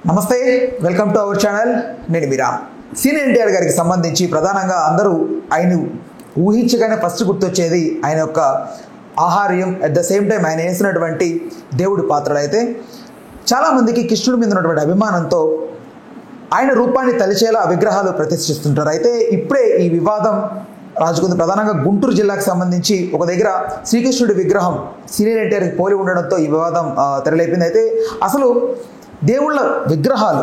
నమస్తే, welcome to our channel. నేను మీరా. Senior NTR గారికి సంబంధించి ప్రధానంగా అందరూ ఆయన ఊహించగానే ఫస్ట్ గుర్తొచ్చేది ఆయన యొక్క ఆహార్యం. అట్ ద సేమ్ టైం ఆయన వేసినటువంటి దేవుడి పాత్రలు అయితే చాలామందికి కృష్ణుడి మీద ఉన్నటువంటి అభిమానంతో ఆయన రూపాన్ని తలిచేలా విగ్రహాలు ప్రతిష్ఠిస్తుంటారు. అయితే ఇప్పుడే ఈ వివాదం రాజుకుంది. ప్రధానంగా గుంటూరు జిల్లాకు సంబంధించి ఒక దగ్గర శ్రీకృష్ణుడి విగ్రహం సీనియర్ ఎన్టీఆర్కి పోలి ఉండడంతో ఈ వివాదం తెరలేపింది. అయితే అసలు దేవుళ్ళ విగ్రహాలు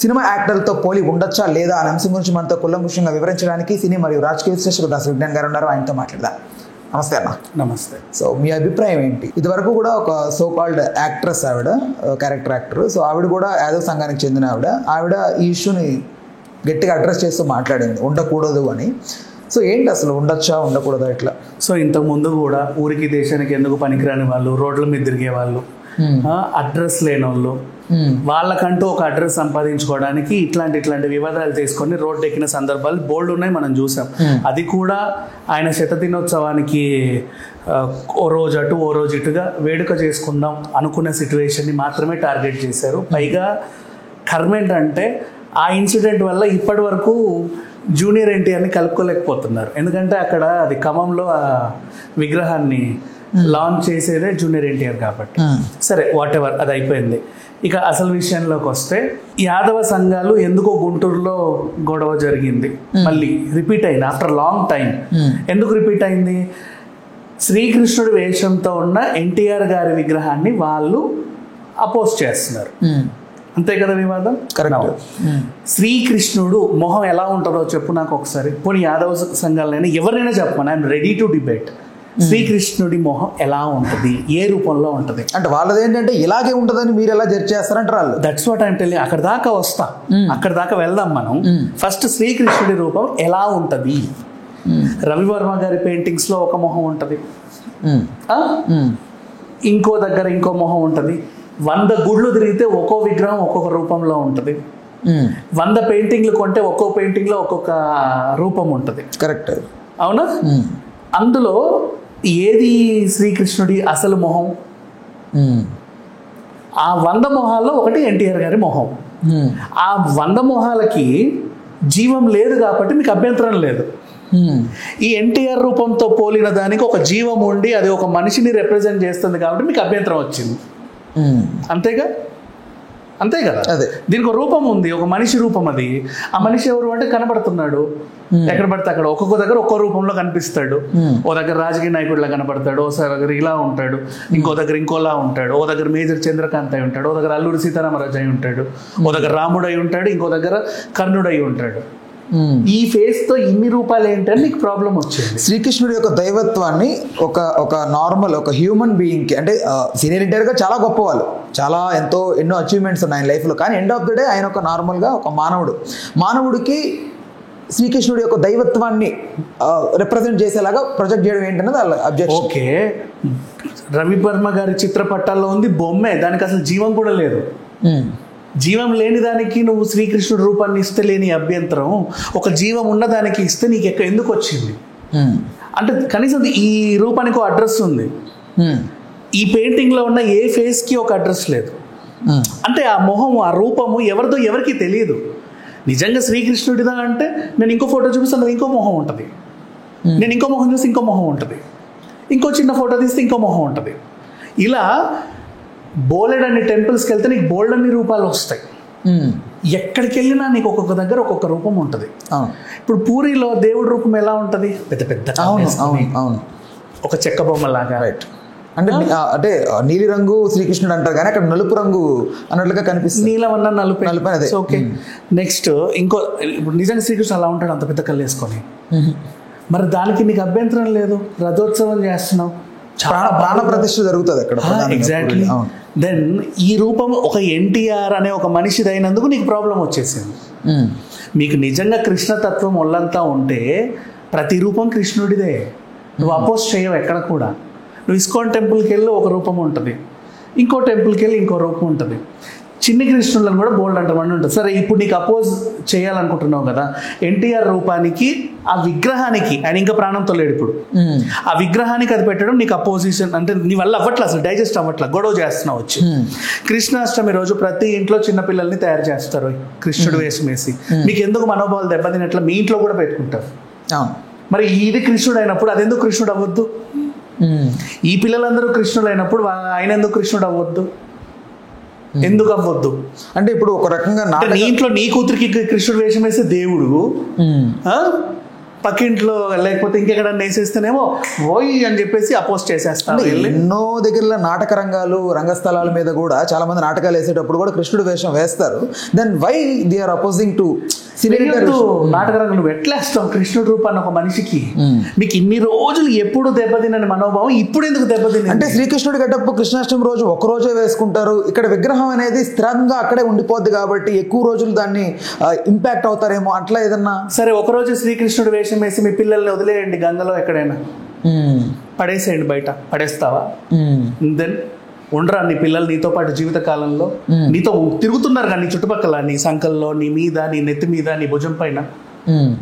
సినిమా యాక్టర్లతో పోలి ఉండొచ్చా లేదా అనే అంశం గురించి మనతో కులంకుషంగా వివరించడానికి సినీ మరియు రాజకీయ విశ్లేషకుడు దాస్ విజ్ఞాన్ గారు ఉన్నారు. ఆయనతో మాట్లాడదాం. నమస్తే అన్న. నమస్తే. సో మీ అభిప్రాయం ఏంటి? ఇదివరకు కూడా ఒక సో కాల్డ్ యాక్ట్రెస్ ఆవిడ, క్యారెక్టర్ యాక్టర్. సో ఆవిడ కూడా యాదవ్ సంఘానికి చెందిన ఆవిడ ఈ ఇష్యూని గట్టిగా అడ్రస్ చేస్తూ మాట్లాడింది, ఉండకూడదు అని. సో ఏంటి అసలు ఉండొచ్చా ఉండకూడదా ఇట్లా? సో ఇంతకుముందు కూడా ఊరికి దేశానికి ఎందుకు పనికిరాని వాళ్ళు, రోడ్ల మీద తిరిగే వాళ్ళు, అడ్రస్ లేని వాళ్ళు, వాళ్ళకంటూ ఒక అడ్రస్ సంపాదించుకోవడానికి ఇట్లాంటి వివాదాలు తీసుకొని రోడ్డు ఎక్కిన సందర్భాలు బోల్డ్ ఉన్నాయి, మనం చూసాం. అది కూడా ఆయన శతదినోత్సవానికి ఓ రోజు అటు ఓ రోజు ఇటుగా వేడుక చేసుకుందాం అనుకున్న సిచ్యువేషన్ని మాత్రమే టార్గెట్ చేశారు. పైగా కర్మ ఏంటంటే ఆ ఇన్సిడెంట్ వల్ల ఇప్పటి వరకు జూనియర్ ఎన్టీఆర్ని కలుపుకోలేకపోతున్నారు. ఎందుకంటే అక్కడ అది ఖమ్మంలో ఆ విగ్రహాన్ని లాంచ్ చేసేదే జూనియర్ ఎన్టీఆర్ కాబట్టి. సరే, వాట్ ఎవర్, అది అయిపోయింది. ఇక అసలు విషయంలోకి వస్తే యాదవ సంఘాలు ఎందుకో గుంటూరులో గొడవ జరిగింది, మళ్ళీ రిపీట్ అయింది ఆఫ్టర్ లాంగ్ టైం. ఎందుకు రిపీట్ అయింది? శ్రీకృష్ణుడి వేషంతో ఉన్న ఎన్టీఆర్ గారి విగ్రహాన్ని వాళ్ళు అపోజ్ చేస్తున్నారు. అంతే కదా వివాదం? కరెక్ట్. శ్రీకృష్ణుడు మొహం ఎలా ఉంటుందో చెప్పు నాకు ఒకసారి. పోనీ యాదవ సంఘాలైనా ఎవరినైనా చెప్పమని, ఐఎమ్ రెడీ టు డిబేట్. శ్రీకృష్ణుడి మొహం ఎలా ఉంటుంది, ఏ రూపంలో ఉంటుంది అంటే వాళ్ళది ఏంటంటే ఇలాగే ఉంటుందని మీరు ఎలా జడ్జ్ చేస్తారంటారు వాళ్ళు. That's what I'm telling. అక్కడ దాకా వస్తా, అక్కడ దాకా వెళ్దాం మనం. ఫస్ట్ శ్రీకృష్ణుడి రూపం ఎలా ఉంటుంది? రవివర్మ గారి పెయింటింగ్స్ లో ఒక మొహం ఉంటుంది, ఇంకో దగ్గర ఇంకో మొహం ఉంటుంది. 100 గుళ్ళు తిరిగితే ఒక్కో విగ్రహం ఒక్కొక్క రూపంలో ఉంటుంది. 100 పెయింటింగ్లు కొంటే ఒక్కో పెయింటింగ్ లో ఒక్కొక్క రూపం ఉంటుంది. కరెక్ట్, అవునా? అందులో ఏది శ్రీకృష్ణుడి అసలు మొహం? ఆ 100 మొహాల్లో ఒకటి ఎన్టీఆర్ గారి మొహం. ఆ 100 మొహాలకి జీవం లేదు కాబట్టి మీకు అభ్యంతరం లేదు. ఈ ఎన్టీఆర్ రూపంతో పోలిన దానికి ఒక జీవం ఉండి అది ఒక మనిషిని రిప్రజెంట్ చేస్తుంది కాబట్టి మీకు అభ్యంతరం వచ్చింది. అంతేగా? అంతే కదా. అదే, దీనికి ఒక రూపం ఉంది, ఒక మనిషి రూపం. అది ఆ మనిషి ఎవరు అంటే కనబడుతున్నాడు ఎక్కడ పడితే అక్కడ, ఒక్కొక్క దగ్గర ఒక్కో రూపంలో కనిపిస్తాడు. ఓ దగ్గర రాజకీయ నాయకుడిలా కనబడతాడు, ఓ దగ్గర ఇలా ఉంటాడు, ఇంకో దగ్గర ఇంకోలా ఉంటాడు, ఓ దగ్గర మేజర్ చంద్రకాంత్ అయి ఉంటాడు, ఓ దగ్గర అల్లూరి సీతారామరాజు అయి ఉంటాడు, ఓ దగ్గర రాముడు అయి ఉంటాడు, ఇంకో దగ్గర కర్ణుడు అయి ఉంటాడు. ఈ ఫేస్ తో ఇన్ని రూపాయలు ఏంటని నీకు ప్రాబ్లం వచ్చింది. శ్రీకృష్ణుడి యొక్క దైవత్వాన్ని ఒక నార్మల్ ఒక హ్యూమన్ బీయింగ్ కి, అంటే సీనియర్ ఎన్టీఆర్ గా చాలా గొప్పవాళ్ళు, చాలా ఎన్నో అచీవ్మెంట్స్ ఉన్నాయి ఆయన లైఫ్లో. కానీ ఎండ్ ఆఫ్ ద డే ఆయన ఒక నార్మల్గా ఒక మానవుడికి శ్రీకృష్ణుడి యొక్క దైవత్వాన్ని రిప్రజెంట్ చేసేలాగా ప్రొజెక్ట్ చేయడం ఏంటన్నది వాళ్ళ అబ్జెక్షన్. ఓకే, రవివర్మ గారి చిత్రపటాల్లో ఉంది బొమ్మే, దానికి అసలు జీవం కూడా లేదు. జీవం లేని దానికి నువ్వు శ్రీకృష్ణుడి రూపాన్ని ఇస్తే లేని అభ్యంతరం, ఒక జీవం ఉన్న దానికి ఇస్తే నీకు ఎందుకు వచ్చింది? అంటే కనీసం ఈ రూపానికి ఒక అడ్రస్ ఉంది, ఈ పెయింటింగ్ లో ఉన్న ఏ ఫేస్ కి ఒక అడ్రస్ లేదు. అంటే ఆ మొహం, ఆ రూపము ఎవరిదో ఎవరికి తెలియదు. నిజంగా శ్రీకృష్ణుడిదా అంటే నేను ఇంకో ఫోటో చూపిస్తాను, ఇంకో మొహం ఉంటుంది. నేను ఇంకో మొహం చూస్తే ఇంకో మొహం ఉంటుంది. ఇంకో చిన్న ఫోటో తీస్తే ఇంకో మొహం ఉంటుంది. ఇలా బోలెడ్ అన్ని టెంపుల్స్కి వెళ్తే నీకు బోల్డ్ అన్ని రూపాలు వస్తాయి. ఎక్కడికి వెళ్ళినా నీకు ఒక్కొక్క దగ్గర ఒక్కొక్క రూపం ఉంటుంది. ఇప్పుడు పూరిలో దేవుడి రూపం ఎలా ఉంటుంది? పెద్ద పెద్ద ఒక చెక్క బొమ్మలాగా. రైట్. అంటే నీలి రంగు శ్రీకృష్ణుడు అంటారు కానీ అక్కడ నలుపు రంగు అన్నట్లుగా కనిపిస్తుంది. నీలం అన్న నలుపు. ఓకే, నెక్స్ట్ ఇంకో, ఇప్పుడు నిజంగా శ్రీకృష్ణుడు అలా ఉంటాడు అంత పెద్ద కళ్ళు వేసుకొని. మరి దానికి నీకు అభ్యంతరం లేదు, రథోత్సవం చేస్తున్నావు, ప్రాణ ప్రతిష్ఠ జరుగుతుంది అక్కడ. ఎగ్జాక్ట్లీ. దెన్ ఈ రూపం ఒక ఎన్టీఆర్ అనే ఒక మనిషిది అయినందుకు నీకు ప్రాబ్లం వచ్చేసింది. మీకు నిజంగా కృష్ణతత్వం ఒళ్ళంతా ఉంటే ప్రతి రూపం కృష్ణుడిదే, నువ్వు అపోజ్ చేయవు ఎక్కడ కూడా. నువ్వు ఇస్కాన్ టెంపుల్కి వెళ్ళి ఒక రూపం ఉంటుంది, ఇంకో టెంపుల్కి వెళ్ళి ఇంకో రూపం ఉంటుంది. చిన్ని కృష్ణులను కూడా బోల్డ్ అంటామని ఉంటుంది. సరే ఇప్పుడు నీకు అపోజ్ చేయాలనుకుంటున్నావు కదా, ఎన్టీఆర్ రూపానికి ఆ విగ్రహానికి, ఆయన ఇంకా ప్రాణంతో లేడు ఇప్పుడు, ఆ విగ్రహానికి అది పెట్టడం నీకు అపోజిషన్ అంటే నీ వల్ల అవ్వట్లా, అసలు డైజెస్ట్ అవ్వట్లా, గొడవ చేస్తున్నావు వచ్చి. కృష్ణాష్టమి రోజు ప్రతి ఇంట్లో చిన్నపిల్లల్ని తయారు చేస్తారు కృష్ణుడు వేషం వేసి. మీకు ఎందుకు మనోభావాలు దెబ్బతినట్లా మీ ఇంట్లో కూడా పెట్టుకుంటారు. మరి ఇది కృష్ణుడు అయినప్పుడు అది ఎందుకు కృష్ణుడు అవ్వద్దు? ఈ పిల్లలందరూ కృష్ణుడు అయినప్పుడు ఆయన ఎందుకు కృష్ణుడు అవ్వద్దు? ఎందుకు అవ్వద్దు అంటే ఇప్పుడు ఒక రకంగా నీ ఇంట్లో నీ కూతురికి కృష్ణుడు వేషం వేస్తే దేవుడు, పక్కింట్లో లేకపోతే ఇంకెక్కడన్నా వేసేస్తేనేమో ఓయ్ అని చెప్పేసి అపోజ్ చేసేస్తాను. ఎన్నో దగ్గర నాటక రంగాలు, రంగస్థలాల మీద కూడా చాలా మంది నాటకాలు వేసేటప్పుడు కూడా కృష్ణుడు వేషం వేస్తారు. Then why they are opposing to నాటక రంగం? నువ్వు ఎట్లేస్తావు కృష్ణుడు రూపాన్ని ఒక మనిషికి? మీకు ఇన్ని రోజులు ఎప్పుడు దెబ్బతినని మనోభావం ఇప్పుడు ఎందుకు దెబ్బతిని? అంటే శ్రీకృష్ణుడి గెటప్ కృష్ణాష్టమి రోజు ఒక రోజే వేసుకుంటారు. ఇక్కడ విగ్రహం అనేది స్థిరంగా అక్కడే ఉండిపోద్ది కాబట్టి ఎక్కువ రోజులు దాన్ని ఇంపాక్ట్ అవుతారేమో అట్లా ఏదన్నా. సరే ఒక రోజు శ్రీకృష్ణుడు వేషం వేసి మీ పిల్లల్ని వదిలేయండి గంగలో ఎక్కడైనా, పడేసేయండి, బయట పడేస్తావా? దెన్ ఉండరా నీ పిల్లలు నీతో పాటు జీవిత కాలంలో? నీతో తిరుగుతున్నారు కానీ నీ చుట్టుపక్కల, నీ సంకల్లో, నీ మీద, నీ నెత్తి మీద, నీ భుజం పైన.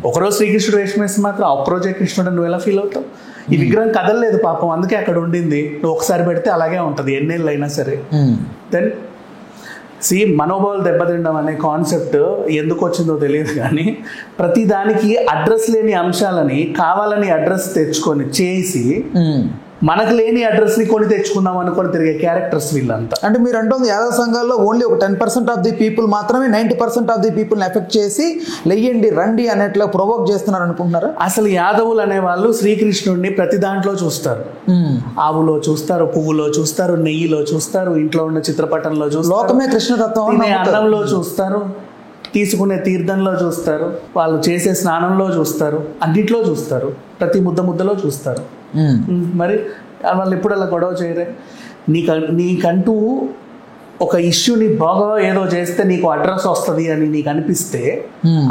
ఒకరోజు శ్రీకృష్ణుడు వేషం వేస్తే మాత్రం ఒక్కరోజే కృష్ణుడు నువ్వు ఎలా ఫీల్ అవుతావు? ఈ విగ్రహం కదలలేదు పాపం, అందుకే అక్కడ ఉండింది. నువ్వు ఒకసారి పెడితే అలాగే ఉంటుంది ఎన్నేళ్ళు అయినా సరే. దెన్ మనోభావాలు దెబ్బతినడం అనే కాన్సెప్ట్ ఎందుకు వచ్చిందో తెలియదు కానీ ప్రతి దానికి అడ్రస్ లేని అంశాలని కావాలని అడ్రస్ తెచ్చుకొని చేసి మనకు లేని అడ్రస్ ని కొని తెచ్చుకుందాం అనుకొని తిరిగే క్యారెక్టర్స్ వీళ్ళంతా. అంటే మీరు అంటుంది యాదవ సంఘాల్లో ఓన్లీ ఒక 10% ఆఫ్ ది పీపుల్ మాత్రమే 90% ఆఫ్ ది పీపుల్ ఎఫెక్ట్ చేసి లెయ్యండి రండి అనేట్లా ప్రొవోక్ చేస్తున్నారు అనుకుంటున్నారా? అసలు యాదవులు అనే వాళ్ళు శ్రీకృష్ణుడిని ప్రతి దాంట్లో చూస్తారు. ఆవులో చూస్తారు, పువ్వులో చూస్తారు, నెయ్యిలో చూస్తారు, ఇంట్లో ఉన్న చిత్రపటంలో చూస్తారు, లోకమే కృష్ణతత్వం, అన్నంలో చూస్తారు, తీసుకునే తీర్థంలో చూస్తారు, వాళ్ళు చేసే స్నానంలో చూస్తారు, అన్నింటిలో చూస్తారు, ప్రతి ముద్దలో చూస్తారు. మరి వాళ్ళు ఎప్పుడు అలా గొడవ చేయరే? నీకంటూ ఒక ఇష్యూని బాగా ఏదో చేస్తే నీకు అడ్రస్ వస్తుంది అని నీకు అనిపిస్తే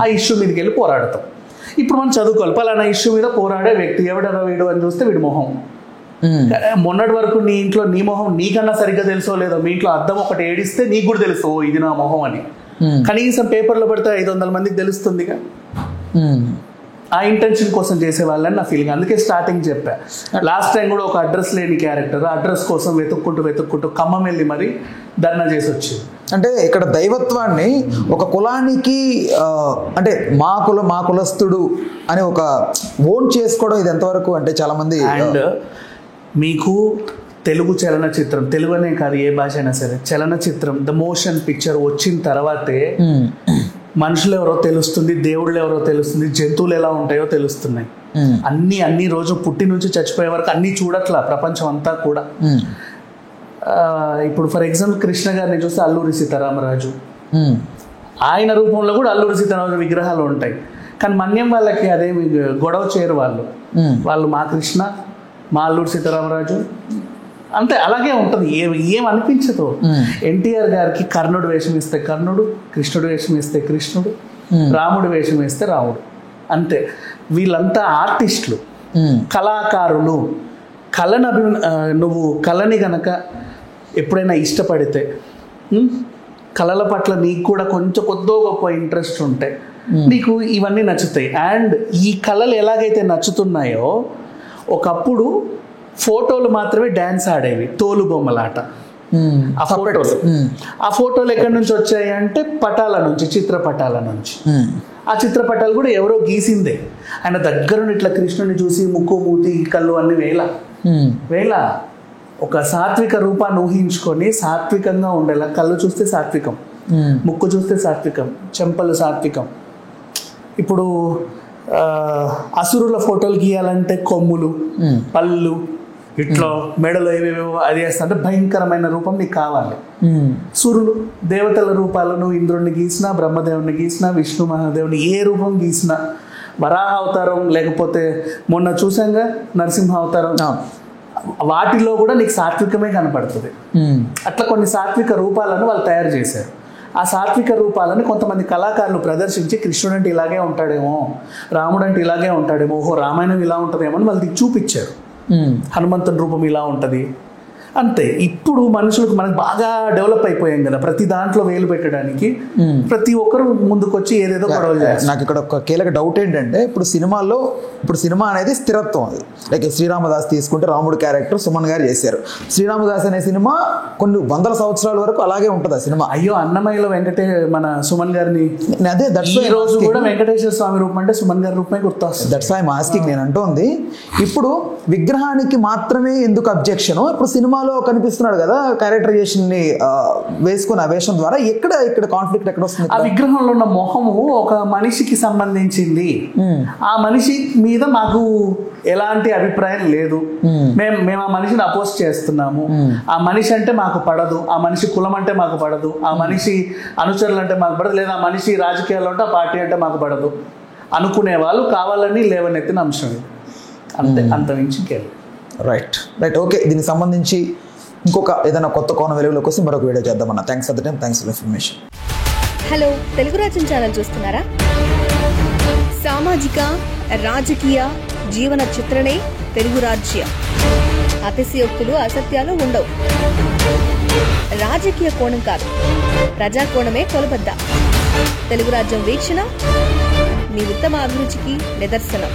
ఆ ఇష్యూ మీదకి వెళ్ళి పోరాడతాం. ఇప్పుడు మనం చదువుకోవాలి, పలానా ఇష్యూ మీద పోరాడే వ్యక్తి ఎవడరా వీడు అని చూస్తే వీడి మొహం. మొన్నటి వరకు నీ ఇంట్లో నీ మొహం నీకన్నా సరిగ్గా తెలుసో లేదో, మీ ఇంట్లో అద్దం ఒకటి ఏడిస్తే నీకు కూడా తెలుసు ఇది నా మొహం అని. కనీసం పేపర్లో పడితే 500 మందికి తెలుస్తుందిగా. ఆ ఇంటెన్షన్ కోసం చేసే వాళ్ళని నా ఫీలింగ్. అందుకే స్టార్టింగ్ చెప్పా, లాస్ట్ టైం కూడా ఒక అడ్రస్ లేని క్యారెక్టర్ అడ్రస్ కోసం వెతుక్కుంటూ ఖమ్మం వెళ్ళి మరి ధర్నా చేసి వచ్చింది. అంటే ఇక్కడ దైవత్వాన్ని ఒక కులానికి అంటే మా కులస్తుడు అని ఒక ఓన్ చేసుకోవడం ఇది ఎంతవరకు అంటే చాలా మంది. అండ్ మీకు తెలుగు చలనచిత్రం, తెలుగు అనే కాదు ఏ భాష అయినా సరే, చలనచిత్రం ద మోషన్ పిక్చర్ వచ్చిన తర్వాతే మనుషులు ఎవరో తెలుస్తుంది, దేవుళ్ళు ఎవరో తెలుస్తుంది, జంతువులు ఎలా ఉంటాయో తెలుస్తున్నాయి. అన్ని రోజు పుట్టి నుంచి చచ్చిపోయే వరకు అన్ని చూడట్లా ప్రపంచం అంతా కూడా. ఇప్పుడు ఫర్ ఎగ్జాంపుల్ కృష్ణ గారిని చూస్తే అల్లూరి సీతారామరాజు, ఆయన రూపంలో కూడా అల్లూరి సీతారామరాజు విగ్రహాలు ఉంటాయి. కానీ మన్యం వాళ్ళకి అదేమి గొడవ చేయరు. వాళ్ళు మా కృష్ణ, మా అల్లూరి సీతారామరాజు అంతే, అలాగే ఉంటుంది. ఏం అనిపించదు. ఎన్టీఆర్ గారికి కర్ణుడు వేషం ఇస్తే కర్ణుడు, కృష్ణుడు వేషం ఇస్తే కృష్ణుడు, రాముడు వేషం వేస్తే రాముడు, అంతే. వీళ్ళంతా ఆర్టిస్టులు, కళాకారులు. నువ్వు కళని గనక ఎప్పుడైనా ఇష్టపడితే, కళల పట్ల నీకు కూడా కొంచెం కొద్దో గొప్ప ఇంట్రెస్ట్ ఉంటే నీకు ఇవన్నీ నచ్చుతాయి. అండ్ ఈ కళలు ఎలాగైతే నచ్చుతున్నాయో, ఒకప్పుడు ఫోటోలు మాత్రమే డ్యాన్స్ ఆడేవి, తోలు బొమ్మలాట. ఆ ఫోటోలు ఎక్కడి నుంచి వచ్చాయి అంటే పటాల నుంచి, చిత్రపటాల నుంచి. ఆ చిత్రపటాలు కూడా ఎవరో గీసిందే. ఆయన దగ్గరుండి ఇట్లా కృష్ణుని చూసి ముక్కు మూతి కళ్ళు అన్ని వేళ ఒక సాత్విక రూపాన్ని ఊహించుకొని సాత్వికంగా ఉండేలా. కళ్ళు చూస్తే సాత్వికం, ముక్కు చూస్తే సాత్వికం, చెంపలు సాత్వికం. ఇప్పుడు అసురుల ఫోటోలు గీయాలంటే కొమ్ములు, పళ్ళు, ఇట్లా మెడలో ఏవేవో అది వేస్తా భయంకరమైన రూపం నీకు కావాలి. సురులు దేవతల రూపాలు, నువ్వు ఇంద్రుడిని గీసినా, బ్రహ్మదేవుని గీసినా, విష్ణు మహాదేవుని ఏ రూపం గీసినా, వరాహ అవతారం లేకపోతే మొన్న చూసాంగా నరసింహ అవతారం, వాటిలో కూడా నీకు సాత్వికమే కనపడుతుంది. అట్లా కొన్ని సాత్విక రూపాలను వాళ్ళు తయారు చేశారు. ఆ సాత్విక రూపాలను కొంతమంది కళాకారులు ప్రదర్శించి కృష్ణుడు అంటే ఇలాగే ఉంటాడేమో, రాముడు అంటే ఇలాగే ఉంటాడేమో, ఓహో రామాయణం ఇలా ఉంటుందేమో అని వాళ్ళకి చూపించారు. హనుమంతుని రూపం ఇలా ఉంటుంది, అంతే. ఇప్పుడు మనుషులకు మనకు బాగా డెవలప్ అయిపోయాం కదా, ప్రతి దాంట్లో వేలు పెట్టడానికి ప్రతి ఒక్కరు ముందుకొచ్చి ఏదేదో గొడవలు చేస్తారు. నాకు ఇక్కడ ఒక కీలక డౌట్ ఏంటంటే, ఇప్పుడు సినిమా అనేది స్థిరత్వం. అది లైక్ శ్రీరామదాస్ తీసుకుంటే రాముడు క్యారెక్టర్ సుమన్ గారు చేశారు. శ్రీరామదాస్ అనే సినిమా కొన్ని వందల సంవత్సరాల వరకు అలాగే ఉంటుంది ఆ సినిమా. అయ్యో, అన్నమయ్యలో మన సుమన్ గారిని అదే ఈ రోజు కూడా వెంకటేశ్వర స్వామి రూపం అంటే సుమన్ గారి రూపమే గుర్తొస్తుంది. దట్స్ వై మాస్కింగ్ నేను అంటోంది. ఇప్పుడు విగ్రహానికి మాత్రమే ఎందుకు అబ్జెక్షన్? ఇప్పుడు సినిమాలో కనిపిస్తున్నాడు కదా క్యారెక్టరైజేషన్ ని వేసుకున్న వేషం ద్వారా ఇక్కడ కాన్ఫ్లిక్ట్ ఎక్కడ వస్తుంది? ఆ విగ్రహంలో ఉన్న మొహము ఒక మనిషికి సంబంధించింది. ఆ మనిషి మీద మాకు ఎలాంటి అభిప్రాయం లేదు. మేము ఆ మనిషిని అపోజ్ చేస్తున్నాము. ఆ మనిషి అంటే మాకు పడదు, ఆ మనిషి కులం అంటే మాకు పడదు, ఆ మనిషి అనుచరులు అంటే మాకు పడదు, లేదా ఆ మనిషి రాజకీయాల్లో అంటే ఆ పార్టీ అంటే మాకు పడదు అనుకునే వాళ్ళు కావాలని లేవనెత్తిన అంశం. అంతే, అంతమించి రైట్. ఓకే, దీనికి సంబంధించి ఇంకొక ఏదైనా కొత్త కోణం వెలుగులోకి వస్తే మరొక వీడియో చేద్దామన్నా. Thanks for the time, thanks for information. Hello, Telugu రాజ్యం ఛానల్ చూస్తున్నారా? సామాజిక రాజకీయ జీవన చిత్రణే తెలుగు రాజ్యం. అతిశయోక్తులు అసత్యాలు ఉండవు. రాజకీయ కోణం కాదు, ప్రజా కోణమే కొలబద్ద. తెలుగు రాజ్యం వీక్షణ మీ ఉత్తమ అభిరుచికి నిదర్శనం.